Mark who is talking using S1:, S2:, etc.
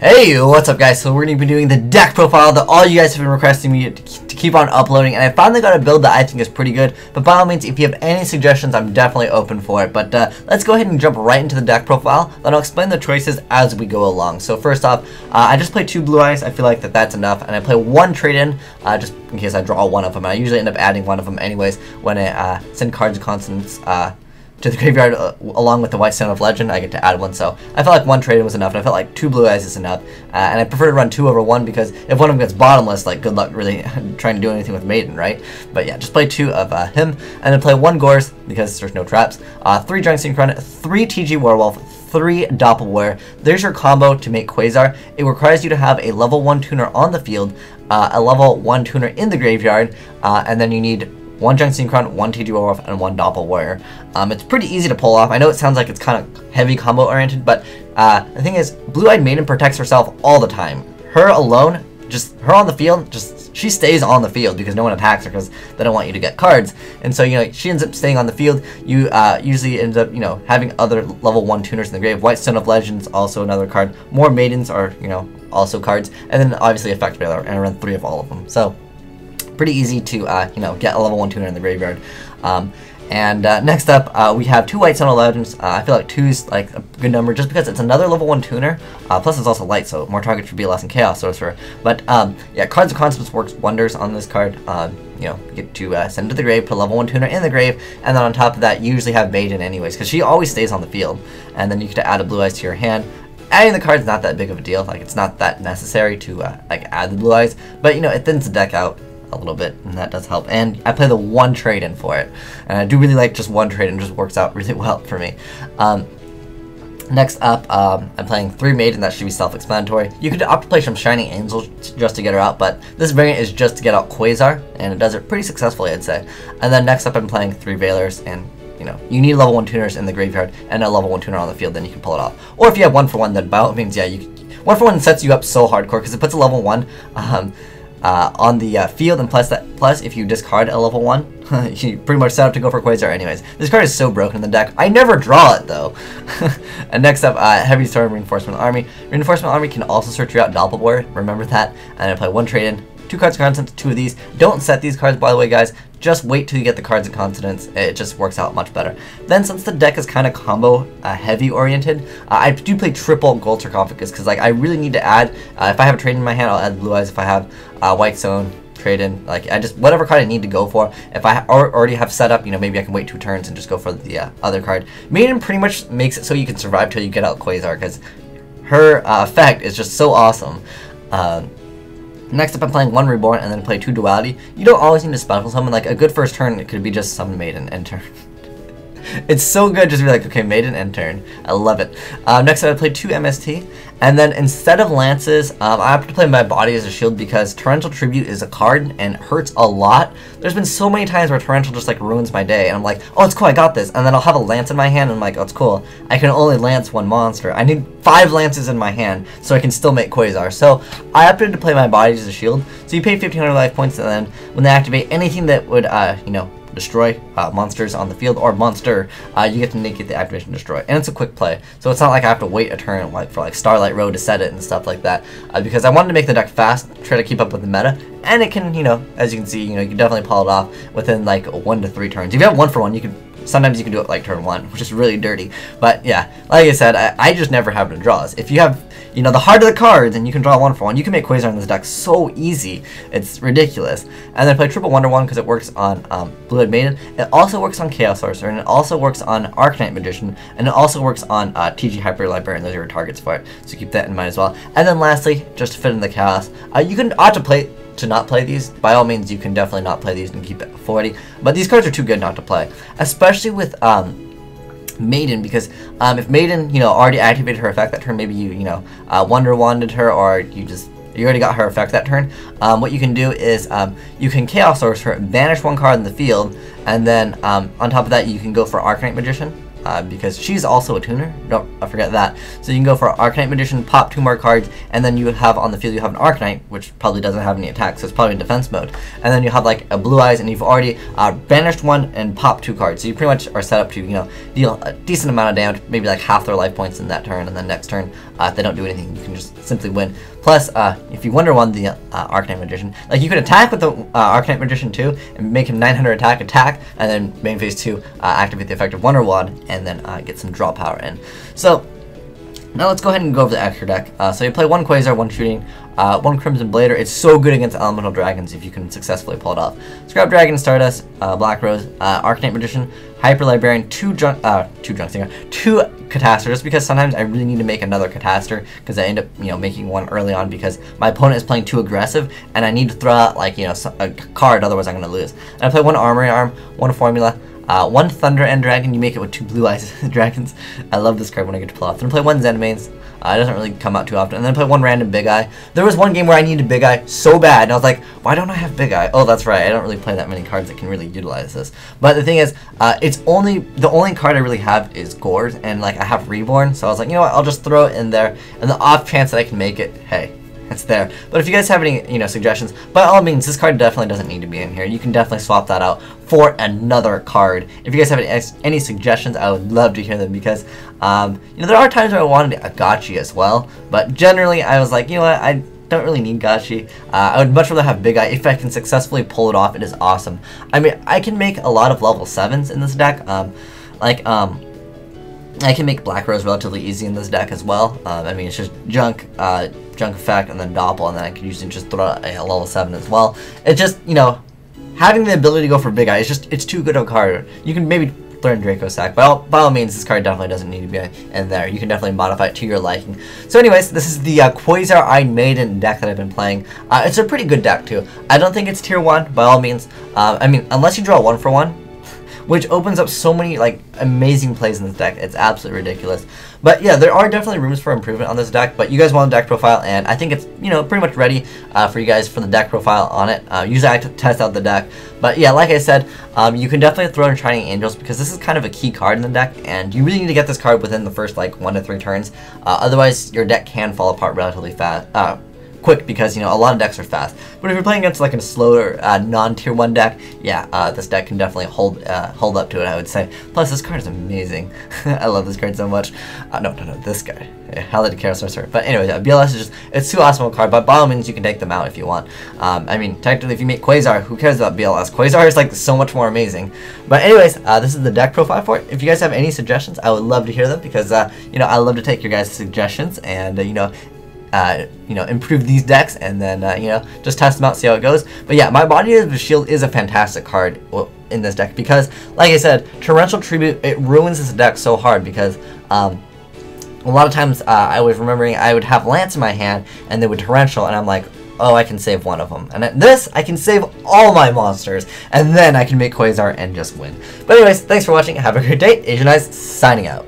S1: Hey, what's up guys? So we're going to be doing the deck profile that all you guys have been requesting me to keep on uploading, and I finally got a build that I think is pretty good, but by all means, if you have any suggestions, I'm definitely open for it. But let's go ahead and jump right into the deck profile, then I'll explain the choices as we go along. So first off, I just play 2 blue eyes. I feel like that's enough, and I play 1 trade-in, just in case I draw one of them. I usually end up adding one of them anyways when I send cards and consonants to the graveyard along with the White Stone of Legend. I get to add one, so I felt like 1 trade was enough, and I felt like 2 blue eyes is enough. And I prefer to run 2 over 1 because if one of them gets bottomless, like good luck really trying to do anything with Maiden, right? But yeah, just play 2 of him, and then play 1 Gorse because there's no traps, 3 Drunk Synchron, 3 TG Werewolf, 3 Doppelwear. There's your combo to make Quasar. It requires you to have a level 1 tuner on the field, a level 1 tuner in the graveyard, and then you need 1 Junk Synchron, 1 TG Werewolf, and 1 Doppel Warrior. It's pretty easy to pull off. I know it sounds like it's kind of heavy combo oriented, but the thing is, Blue-Eyed Maiden protects herself all the time. Her alone, just her on the field, she stays on the field because no one attacks her because they don't want you to get cards. And so, she ends up staying on the field. You usually end up, having other level 1 tuners in the grave. White Stone of Legends, also another card. More Maidens are, also cards. And then obviously Effect Veiler, and I run 3 of all of them. So pretty easy to get a level 1 tuner in the graveyard. Next up, we have 2 White Stone of Legends. I feel like 2 is like a good number just because it's another level 1 tuner. Plus it's also light, so more targets should be less than Chaos Sorcerer. But yeah, Cards of Constance works wonders on this card. You get to send to the grave, put a level 1 tuner in the grave, and then on top of that, you usually have Maiden anyways, because she always stays on the field. And then you get to add a blue eyes to your hand. Adding the card is not that big of a deal. Like, it's not that necessary to add the blue eyes, but it thins the deck out a little bit, and that does help. And I play the 1 trade-in for it, and I do really like just 1 trade-in. Just works out really well for me. Next up, I'm playing 3 Maiden. That should be self-explanatory. You could opt to play some Shining Angel just to get her out, but this variant is just to get out Quasar, and it does it pretty successfully, I'd say. And then next up, I'm playing 3 Veilers, and you need level 1 tuners in the graveyard and a level 1 tuner on the field, then you can pull it off. Or if you have 1 for 1, then by all means, yeah, 1 for 1 sets you up so hardcore because it puts a level 1 on the field, and plus if you discard a level 1, you pretty much set up to go for Quasar anyways. This card is so broken in the deck. I never draw it though. And next up, Heavy Storm Reinforcement Army. Reinforcement Army can also search you out Doppelboard, remember that. And I play 1 trade-in, 2 cards of consonants, 2 of these. Don't set these cards, by the way, guys. Just wait till you get the cards of consonants. It just works out much better. Then, since the deck is kind of combo heavy oriented, I do play triple Gold Sarcophagus because I really need to add. If I have a trade in my hand, I'll add blue eyes. If I have White Stone trade in, whatever card I need to go for. If I already have set up, maybe I can wait 2 turns and just go for the other card. Maiden pretty much makes it so you can survive till you get out Quasar because her effect is just so awesome. Next up, I'm playing 1 Reborn and then play 2 Duality. You don't always need to special summon. Like, a good first turn, it could be just summon Maiden, end turn. It's so good just to be like, okay, Maiden, end turn. I love it. Next up, I play 2 MST. And then instead of Lances, I have to play my body as a shield because Torrential Tribute is a card and hurts a lot. There's been so many times where Torrential just ruins my day, and I'm like, oh, it's cool, I got this. And then I'll have a Lance in my hand, and I'm like, oh, it's cool. I can only Lance 1 monster. I need 5 Lances in my hand so I can still make Quasar. So I opted to play my body as a shield. So you pay 1,500 life points, and then when they activate anything that would, destroy monsters on the field or monster, you get to negate the activation destroy, and it's a quick play, so it's not like I have to wait a turn for Starlight Road to set it and stuff like that, because I wanted to make the deck fast, try to keep up with the meta, and it can, as you can see, you can definitely pull it off within 1 to 3 turns. If you have 1 for 1, you can sometimes you can do it turn 1, which is really dirty. But yeah, like I said, I just never have no draws. If you have, the harder the cards and you can draw 1 for 1, you can make Quasar in this deck so easy. It's ridiculous. And then play Triple Wonder One because it works on Blue-Eyed Maiden. It also works on Chaos Sorcerer, and it also works on Arcanite Magician, and it also works on TG Hyper Librarian. Those are your targets for it, so keep that in mind as well. And then lastly, just to fit in the Chaos, you can opt to not play these. By all means, you can definitely not play these and keep it 40, but these cards are too good not to play, especially with Maiden, because if Maiden already activated her effect that turn, maybe you Wonder Wanded her, or you already got her effect that turn, what you can do is you can Chaos Sorcerer, banish 1 card in the field, and then on top of that you can go for Arcanite Magician, because she's also a tuner. Don't forget that. So you can go for Arcanite Magician, pop 2 more cards, and then you have on the field you have an Arcanite, which probably doesn't have any attacks, so it's probably in defense mode. And then you have like a Blue Eyes, and you've already banished 1 and popped 2 cards. So you pretty much are set up to, you know, deal a decent amount of damage, maybe like half their life points in that turn, and then next turn, if they don't do anything, you can just simply win. Plus, if you Wonder One the Arcanite Magician, like you could attack with the Arcanite Magician too, and make him 900 attack, and then main phase 2 activate the effect of Wonder Wand, and then get some draw power in. So now let's go ahead and go over the extra deck. So you play 1 Quasar, 1 Shooting, 1 Crimson Blader. It's so good against Elemental Dragons if you can successfully pull it off. Scrap Dragon, Stardust, Black Rose, Arcanite Magician, Hyper Librarian, 2 Catastor, just because sometimes I really need to make another Catastor, because I end up, you know, making one early on because my opponent is playing too aggressive, and I need to throw out, like, you know, a card, otherwise I'm going to lose. And I play 1 Armory Arm, 1 Formula, 1 Thunder End Dragon. You make it with 2 Blue Eyes Dragons. I love this card when I get to pull off. Then play 1 Zenmains. It doesn't really come out too often. And then play 1 random Big Eye. There was one game where I needed Big Eye so bad, and I was like, why don't I have Big Eye? Oh, that's right, I don't really play that many cards that can really utilize this. But the thing is, the only card I really have is Gores, and like I have Reborn, so I was like, you know what, I'll just throw it in there, and the off chance that I can make it, hey, it's there. But if you guys have any, you know, suggestions, by all means, this card definitely doesn't need to be in here. You can definitely swap that out for another card. If you guys have any suggestions, I would love to hear them, because you know, there are times where I wanted a Gotchi as well, but generally I was like, you know what, I don't really need Gotchi. I would much rather have Big Eye. If I can successfully pull it off, it is awesome. I mean, I can make a lot of level 7s in this deck. I can make Black Rose relatively easy in this deck as well. I mean, it's just Junk Effect, and then Doppel, and then I can usually just throw out a level 7 as well. It's just, you know, having the ability to go for Big Eye, it's too good of a card. You can maybe throw in Draco Sack. By all means, this card definitely doesn't need to be in there. You can definitely modify it to your liking. So anyways, this is the Quasar Maiden deck that I've been playing. It's a pretty good deck too. I don't think it's tier 1, by all means. I mean, unless you draw 1 for 1, which opens up so many like amazing plays in this deck. It's absolutely ridiculous. But yeah, there are definitely rooms for improvement on this deck, but you guys want a deck profile, and I think it's, you know, pretty much ready for you guys for the deck profile on it. Usually I test out the deck, but yeah, like I said, you can definitely throw in Shining Angels, because this is kind of a key card in the deck, and you really need to get this card within the first like 1 to 3 turns. Otherwise your deck can fall apart relatively quick, because, you know, a lot of decks are fast. But if you're playing against like a slower non-tier 1 deck, yeah, this deck can definitely hold up to it, I would say. Plus, this card is amazing. I love this card so much. No, this guy. Hallowed Chaos Sorcerer. But anyway, BLS is just, it's too awesome of a card, but by all means you can take them out if you want. I mean, technically if you make Quasar, who cares about BLS? Quasar is like so much more amazing. But anyways, this is the deck profile for it. If you guys have any suggestions, I would love to hear them, because you know, I love to take your guys' suggestions, and you know, improve these decks, and then, you know, just test them out, see how it goes. But yeah, my Body of the Shield is a fantastic card in this deck, because, like I said, Torrential Tribute, it ruins this deck so hard, because a lot of times I was remembering I would have Lance in my hand, and they would Torrential, and I'm like, oh, I can save one of them. And at this, I can save all my monsters, and then I can make Quasar and just win. But anyways, thanks for watching, have a great day, Asian Eyes, signing out.